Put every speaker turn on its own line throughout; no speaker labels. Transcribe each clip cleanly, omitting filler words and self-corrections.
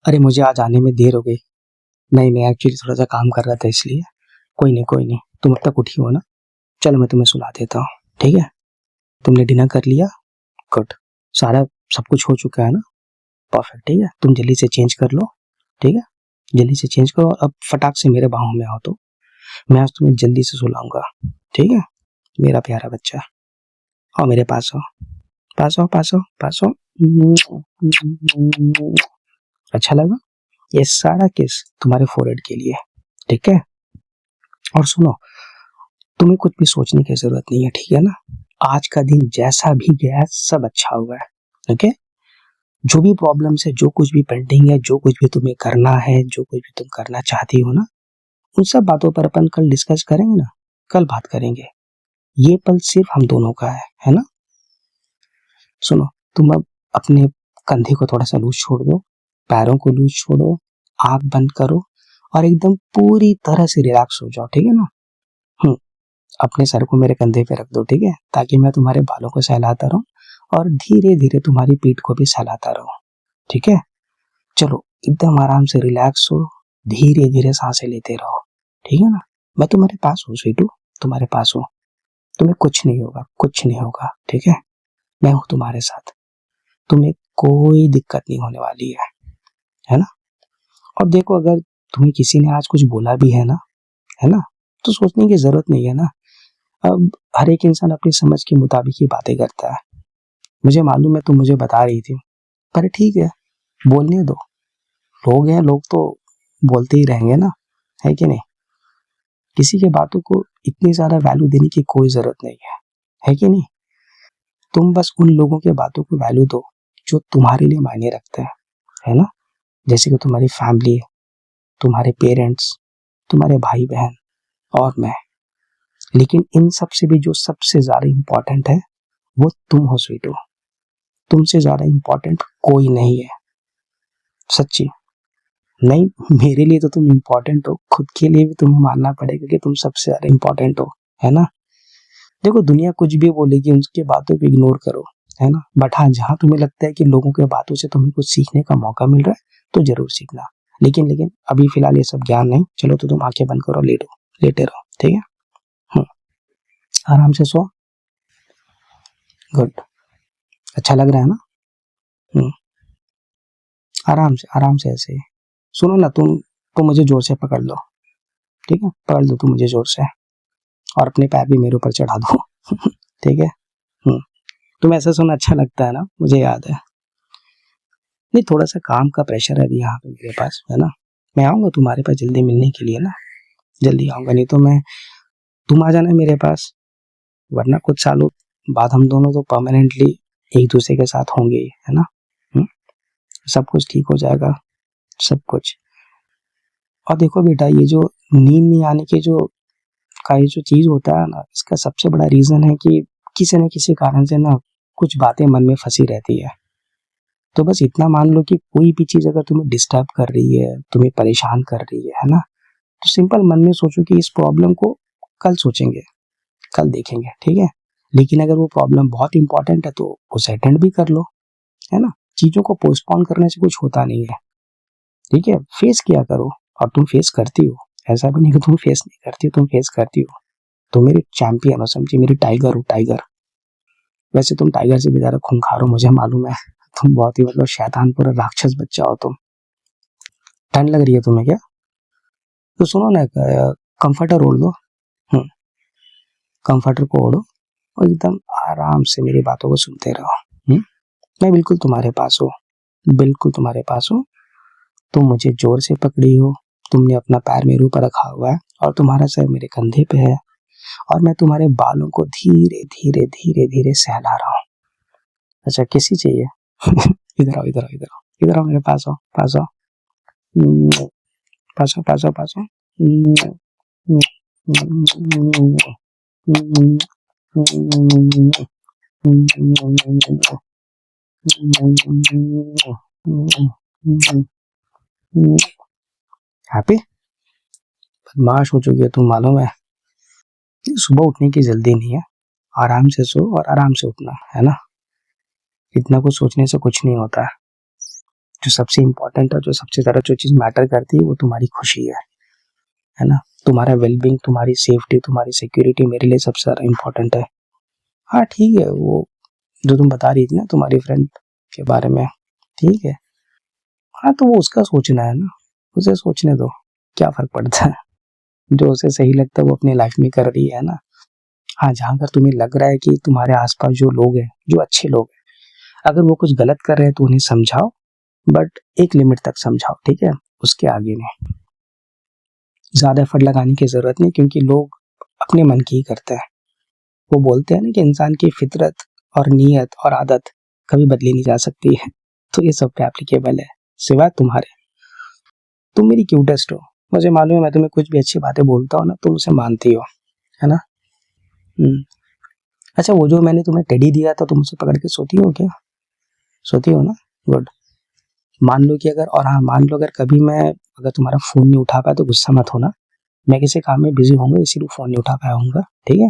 अरे मुझे आज आने में देर हो गई। नहीं नहीं, एक्चुअली थोड़ा सा काम कर रहा था इसलिए। कोई नहीं, तुम अब तक उठी हो ना। चलो मैं तुम्हें सुला देता हूँ। ठीक है, तुमने डिनर कर लिया? गुड। सारा सब कुछ हो चुका है ना? परफेक्ट। ठीक है, तुम जल्दी से चेंज कर लो। ठीक है, जल्दी से चेंज करो और अब फटाक से मेरे बाहों में आओ। तो मैं आज तुम्हें जल्दी से सुलाऊंगा। ठीक है मेरा प्यारा बच्चा, आओ मेरे पास आओ, पास आओ, पास आओ, पास आओ। अच्छा लगा? ये सारा किस तुम्हारे फोrehead के लिए। ठीक है, और सुनो, तुम्हें कुछ भी सोचने की जरूरत नहीं है। ठीक है ना? आज का दिन जैसा भी गया है सब अच्छा हुआ है। ओके, जो भी प्रॉब्लम्स है, जो कुछ भी पेंडिंग है, जो कुछ भी तुम्हें करना है, जो कुछ भी तुम करना चाहती हो ना, उन सब बातों पर अपन कल डिस्कस करेंगे ना। कल बात करेंगे। ये पल सिर्फ हम दोनों का है ना? सुनो, तुम अब अपने कंधे को थोड़ा सा लूज छोड़ दो, पैरों को लूज छोड़ो, आंख बंद करो और एकदम पूरी तरह से रिलैक्स हो जाओ। ठीक है ना? अपने सर को मेरे कंधे पे रख दो। ठीक है, ताकि मैं तुम्हारे बालों को सहलाता रहूं और धीरे धीरे तुम्हारी पीठ को भी सहलाता रहूं। ठीक है, चलो एकदम आराम से रिलैक्स हो, धीरे धीरे सांसें लेते रहो। ठीक है ना? मैं तुम्हारे पास हूँ स्वीटू, तुम्हारे पास हूँ। तुम्हें कुछ नहीं होगा, कुछ नहीं होगा। ठीक है, मैं हूँ तुम्हारे साथ। तुम्हें कोई दिक्कत नहीं होने वाली है ना? और देखो, अगर तुम्हें किसी ने आज कुछ बोला भी है ना, तो सोचने की जरूरत नहीं है ना। अब हर एक इंसान अपनी समझ के मुताबिक ही बातें करता है। मुझे मालूम है तुम मुझे बता रही थी, पर ठीक है, बोलने दो। लोग हैं, लोग तो बोलते ही रहेंगे ना, है कि नहीं? किसी के बातों को इतनी ज्यादा वैल्यू देने की कोई जरूरत नहीं है कि नहीं? तुम बस उन लोगों के बातों को वैल्यू दो जो तुम्हारे लिए मायने रखते हैं, है ना? जैसे कि तुम्हारी फैमिली, तुम्हारे पेरेंट्स, तुम्हारे भाई बहन और मैं। लेकिन इन सब से भी जो सबसे ज्यादा इम्पोर्टेंट है वो तुम हो स्वीटू। तुमसे ज्यादा इम्पोर्टेंट कोई नहीं है, सच्ची। नहीं, मेरे लिए तो तुम इम्पोर्टेंट हो, खुद के लिए भी तुम्हें मानना पड़ेगा कि तुम सबसे ज्यादा इम्पोर्टेंट हो, है ना? देखो, दुनिया कुछ भी बोलेगी, उसके बातों को इग्नोर करो, है ना? बट हाँ, जहाँ तुम्हें लगता है कि लोगों के बातों से तुम्हें कुछ सीखने का मौका मिल रहा है, तो जरूर सीखना। लेकिन अभी फिलहाल ये सब ज्ञान नहीं। चलो, तो तुम आंखें बंद करो, लेटे रहो। ठीक है? आराम से सो। गुड। अच्छा लग रहा है ना? हम्म, आराम से ऐसे ही। सुनो ना, तुम मुझे जोर से पकड़ लो। ठीक है, पकड़ लो तुम मुझे जोर से, और अपने पैर भी मेरे ऊपर चढ़ा दो। ठीक है? तुम ऐसा सुनना अच्छा लगता है ना, मुझे याद है। नहीं, थोड़ा सा काम का प्रेशर है अभी यहाँ पे मेरे पास, है ना? मैं आऊंगा तुम्हारे पास जल्दी मिलने के लिए ना, जल्दी आऊंगा। नहीं तो मैं, तुम आ जाना मेरे पास, वरना कुछ सालों बाद हम दोनों तो परमानेंटली एक दूसरे के साथ होंगे ही, है ना? हम्म, सब कुछ ठीक हो जाएगा, सब कुछ। और देखो बेटा, ये जो नींद नहीं आने के जो का ये जो चीज होता है ना, इसका सबसे बड़ा रीजन है कि किसी न किसी कारण से ना कुछ बातें मन में फंसी रहती है। तो बस इतना मान लो कि कोई भी चीज अगर तुम्हें डिस्टर्ब कर रही है, तुम्हें परेशान कर रही है ना, तो सिंपल मन में सोचो कि इस प्रॉब्लम को कल सोचेंगे, कल देखेंगे। ठीक है? लेकिन अगर वो प्रॉब्लम बहुत इंपॉर्टेंट है तो उसे अटेंड भी कर लो, है ना? चीजों को पोस्टपोन करने से कुछ होता नहीं है। ठीक है, फेस किया करो। और तुम फेस करती हो, ऐसा भी नहीं कि तुम फेस नहीं करती हो, तुम फेस करती हो। तुम मेरी चैंपियन हो, समझी? मेरी टाइगर हो, टाइगर। वैसे तुम टाइगर से भी ज्यादा खूंखार हो, मुझे मालूम है। तुम बहुत ही मतलब शैतान पूरा राक्षस बच्चा हो तुम। ठंड लग रही है तुम्हें क्या? तो सुनो ना, कंफर्टर ओढ़ लो। कंफर्टर को ओढ़ो और एकदम आराम से मेरी बातों को सुनते रहो। मैं बिल्कुल तुम्हारे पास हूँ, बिल्कुल तुम्हारे पास हूँ। तुम मुझे जोर से पकड़ी हो, तुमने अपना पैर मेरे ऊपर रखा हुआ है और तुम्हारा सर मेरे कंधे पे है, और मैं तुम्हारे बालों को धीरे धीरे धीरे धीरे सहला रहा हूँ। अच्छा, किसी चाहिए? इधर आओ, इधर आओ, इधर आओ, इधर आओ, मेरे पास आओ, पास आओ, पास आओ, पास आओ, पास आओ। हैप्पी? बदमाश हो चुकी है तुम, मालूम है। सुबह उठने की जल्दी नहीं है, आराम से सो और आराम से उठना, है ना? इतना कुछ सोचने से कुछ नहीं होता है। जो सबसे इम्पोर्टेंट है, जो सबसे ज़्यादा जो चीज़ मैटर करती है वो तुम्हारी खुशी है ना। तुम्हारा वेलबींग, तुम्हारी सेफ्टी, तुम्हारी सिक्योरिटी मेरे लिए सबसे ज़्यादा इम्पोर्टेंट है। हाँ ठीक है, वो जो तुम बता रही थी ना तुम्हारी फ्रेंड के बारे में, ठीक है, हाँ तो वो उसका सोचना है ना, उसे सोचने दो, क्या फ़र्क पड़ता है। जो उसे सही लगता है वो अपनी लाइफ में कर रही है ना। हाँ, जहाँ अगर तुम्हें लग रहा है कि तुम्हारे आसपास जो लोग हैं, जो अच्छे लोग हैं, अगर वो कुछ गलत कर रहे हैं तो उन्हें समझाओ, बट एक लिमिट तक समझाओ, ठीक है, उसके आगे नहीं। ज़्यादा एफर्ट लगाने की ज़रूरत नहीं, क्योंकि लोग अपने मन की ही करते हैं। वो बोलते हैं ना कि इंसान की फितरत और नीयत और आदत कभी बदली नहीं जा सकती है, तो ये सब पे एप्लीकेबल है, सिवाय तुम्हारे। तुम मेरी क्यूटेस्ट हो, मुझे मालूम है, मैं तुम्हें कुछ भी अच्छी बातें बोलता हूँ ना, तुम उसे मानती हो, है ना। अच्छा, वो जो मैंने तुम्हें टेडी दिया था, तुम उसे पकड़ के सोती हो क्या? सोती हो ना, गुड। मान लो कि अगर, और हाँ मान लो अगर कभी मैं, अगर तुम्हारा फ़ोन नहीं उठा पाया तो गुस्सा मत होना, मैं किसी काम में बिजी होऊंगा इसीलिए फ़ोन नहीं उठा पाया हूँगा, ठीक है।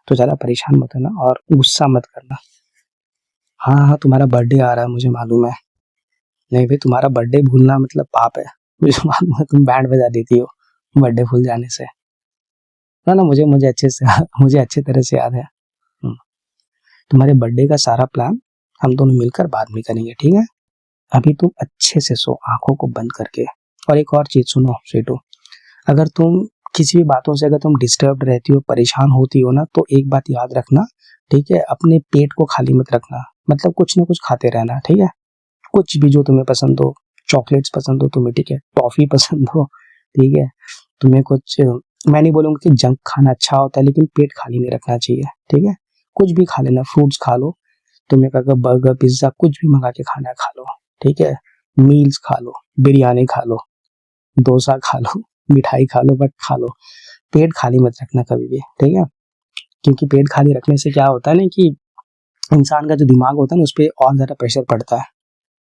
तो ज़्यादा परेशान मत होना और गुस्सा मत करना। हाँ हाँ, तुम्हारा बर्थडे आ रहा है, मुझे मालूम है। नहीं भाई, तुम्हारा बर्थडे भूलना मतलब पाप है, मुझे मालूम है। तुम बैंड बजा देती हो बर्थडे भूल जाने से। ना ना, मुझे मुझे अच्छे से मुझे अच्छे तरह से याद है। तुम्हारे बर्थडे का सारा प्लान हम दोनों मिलकर बाद में करेंगे, ठीक है। अभी तुम अच्छे से सो, आंखों को बंद करके। और एक और चीज सुनो स्वीटू, अगर तुम किसी भी बातों से अगर तुम डिस्टर्ब रहती हो, परेशान होती हो ना, तो एक बात याद रखना, ठीक है, अपने पेट को खाली मत रखना, मतलब कुछ ना कुछ खाते रहना, ठीक है। कुछ भी जो तुम्हें पसंद हो, चॉकलेट्स पसंद हो तुम्हें, ठीक है, टॉफी पसंद हो, ठीक है, तुम्हें कुछ, मैं नहीं बोलूंगा कि जंक खाना अच्छा होता है, लेकिन पेट खाली नहीं रखना चाहिए, ठीक है। कुछ भी खा लेना, फ्रूट्स खा लो, तुम्हें अगर बर्गर पिज्जा कुछ भी मंगा के खाना है खा लो, ठीक है। मील्स खा लो, बिरयानी खा लो, डोसा खा लो, मिठाई खा लो, बट खा लो। पेट खाली मत रखना कभी भी, ठीक है। क्योंकि पेट खाली रखने से क्या होता है ना कि इंसान का जो दिमाग होता है ना, उस पर और ज़्यादा प्रेशर पड़ता है,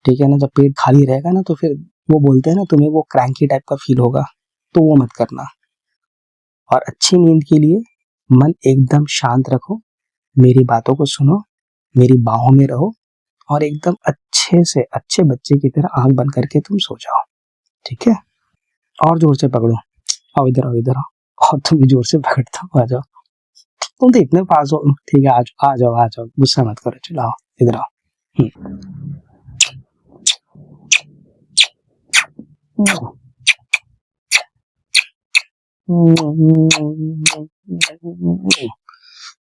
ठीक है ना। जब पेट खाली रहेगा ना तो फिर वो बोलते हैं ना, तुम्हें वो क्रैंकी टाइप का फील होगा, तो वो मत करना। और अच्छी नींद के लिए मन एकदम शांत रखो, मेरी बातों को सुनो, मेरी बाहों में रहो, और एकदम अच्छे से अच्छे बच्चे की तरह आंख बंद करके तुम सो जाओ, ठीक है। और जोर से पकड़ो, आओ इधर, आओ इधर आओ, और तुम भी जोर से पकड़ता हो, आ जाओ। तुम तो इतने पास हो, ठीक है, आ जाओ आ जाओ, गुस्सा मत करो, चलो आओ इधर आओ।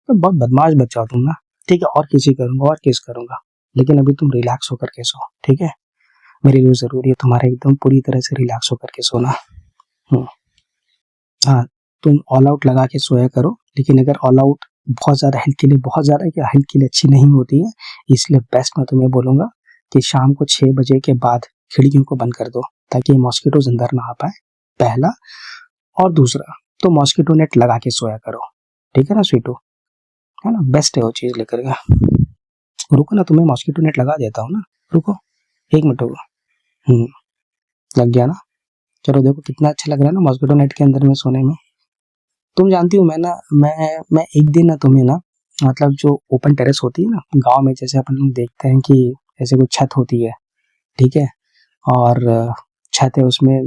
तो बहुत बदमाश बच्चा हो तुम ना, ठीक है। और किसी करूंगा और किस करूंगा, लेकिन अभी तुम रिलैक्स होकर के सो, ठीक है। मेरे लिए जरूरी है तुम्हारा एकदम पूरी तरह से रिलैक्स होकर के सोना। हाँ, तुम ऑल आउट लगा के सोया करो, लेकिन अगर ऑल आउट बहुत ज़्यादा हेल्थ के लिए, बहुत ज़्यादा क्या हेल्थ के लिए अच्छी नहीं होती है, इसलिए बेस्ट मैं तुम्हें बोलूँगा कि शाम को 6 बजे के बाद खिड़कियों को बंद कर दो, ताकि मॉस्किटोज अंदर ना आ पाए, पहला। और दूसरा, तो मॉस्किटो नेट लगा के सोया करो, ठीक है ना स्वीटू, है ना, बेस्ट है वो चीज़ लेकर के। रुको ना, तुम्हें मॉस्किटो नेट लगा देता हूँ ना, रुको 1 मिनट रुको। लग गया ना, चलो देखो कितना अच्छा लग रहा है ना मॉस्किटो नेट के अंदर में सोने में। तुम जानती हो, मैं ना, मैं एक दिन ना तुम्हें ना, मतलब जो ओपन टेरेस होती है ना गांव में, जैसे अपन लोग देखते हैं कि ऐसे कुछ छत होती है, ठीक है, और छत है उसमें,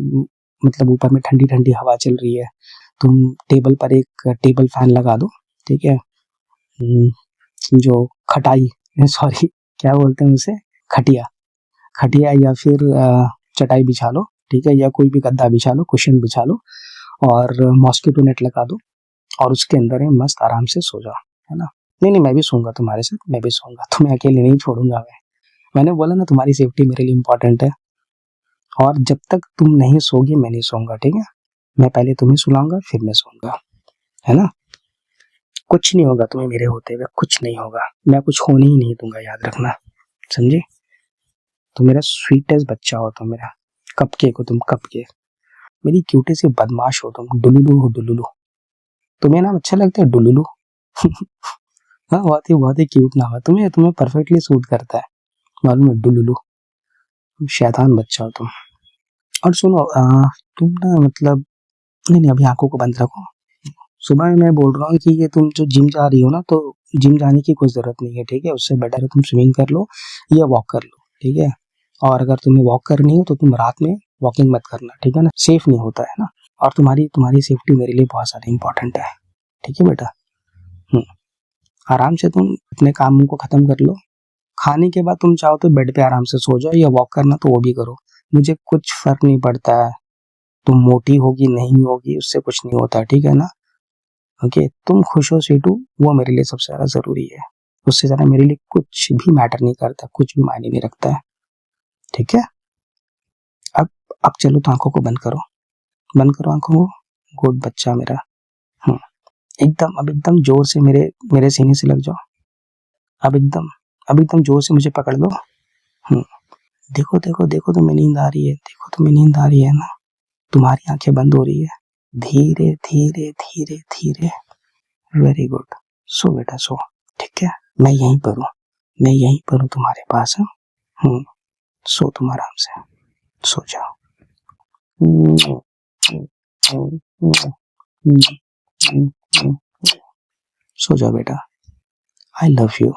मतलब ऊपर में ठंडी ठंडी हवा चल रही है, तुम टेबल पर एक टेबल फैन लगा दो, ठीक है। जो खटाई, सॉरी क्या बोलते हैं उसे, खटिया, खटिया या फिर चटाई बिछा लो, ठीक है, या कोई भी गद्दा बिछा लो, कुशन बिछा लो, और मॉस्किटो नेट लगा दो, और उसके अंदर ही मस्त आराम से सो जाओ, है ना। नहीं नहीं, मैं भी सोऊंगा तुम्हारे साथ, मैं भी सोऊंगा, तुम्हें अकेले नहीं छोड़ूंगा मैंने बोला ना, तुम्हारी सेफ्टी मेरे लिए इंपॉर्टेंट है। और जब तक तुम नहीं सोगी मैं नहीं सोऊंगा, ठीक है। मैं पहले तुम्हें सुलाऊंगा, फिर मैं सोऊंगा, है ना। कुछ नहीं होगा तुम्हें मेरे होते हुए, कुछ नहीं होगा, मैं कुछ होने ही नहीं दूंगा, याद रखना, समझे। तुम मेरा स्वीटेस्ट बच्चा हो, तुम मेरा कपकेक हो, तुम कपकेक, मेरी क्यूटी सी बदमाश हो, तुम डुलुलू हो, डुलुलू। तुम्हें नाम अच्छा लगता है डुलुलू? हाँ, बहुत ही क्यूट नाम है, तुम्हें तुम्हें परफेक्टली सूट करता है, मालूम है, डुलुलू। शैतान बच्चा हो तुम। और सुनो, तुम ना मतलब, नहीं नहीं, अभी आंखों को बंद रखो। सुबह में मैं बोल रहा हूँ कि ये तुम जो जिम जा रही हो ना, तो जिम जाने की कोई जरूरत नहीं है, ठीक है। उससे बेटर है तुम स्विमिंग कर लो या वॉक कर लो, ठीक है। और अगर तुम्हें वॉक करनी है तो तुम रात में वॉकिंग मत करना, ठीक है ना, सेफ नहीं होता है ना। और तुम्हारी तुम्हारी सेफ्टी मेरे लिए बहुत ज़्यादा इंपॉर्टेंट है, ठीक है बेटा। आराम से तुम अपने कामों को ख़त्म कर लो। खाने के बाद तुम चाहो तो बेड पे आराम से सो जाओ, या वॉक करना तो वो भी करो, मुझे कुछ फ़र्क नहीं पड़ता है। तुम मोटी होगी नहीं होगी उससे कुछ नहीं होता, ठीक है ना। ओके, तुम खुश हो सीटू, वो मेरे लिए सबसे ज़्यादा ज़रूरी है। उससे ज़्यादा मेरे लिए कुछ भी मैटर नहीं करता, कुछ भी मायने नहीं रखता है, ठीक है। अब अब चलो तो आंखों को बंद करो, बंद करो आंखों को। गुड बच्चा मेरा। हम्म, एकदम अब एकदम जोर से मेरे मेरे सीने से लग जाओ। अब एकदम जोर से मुझे पकड़ लो। देखो देखो देखो, तुम्हें नींद आ रही है, देखो तुम्हें नींद आ रही है ना। तुम्हारी आंखें बंद हो रही है, धीरे धीरे धीरे धीरे। वेरी गुड, सो बेटा सो, ठीक है। मैं यहीं पर हूँ, मैं यहीं पर हूँ तुम्हारे पास। सो तुम आराम से सो जाओ। सो जाओ बेटा, आई लव यू।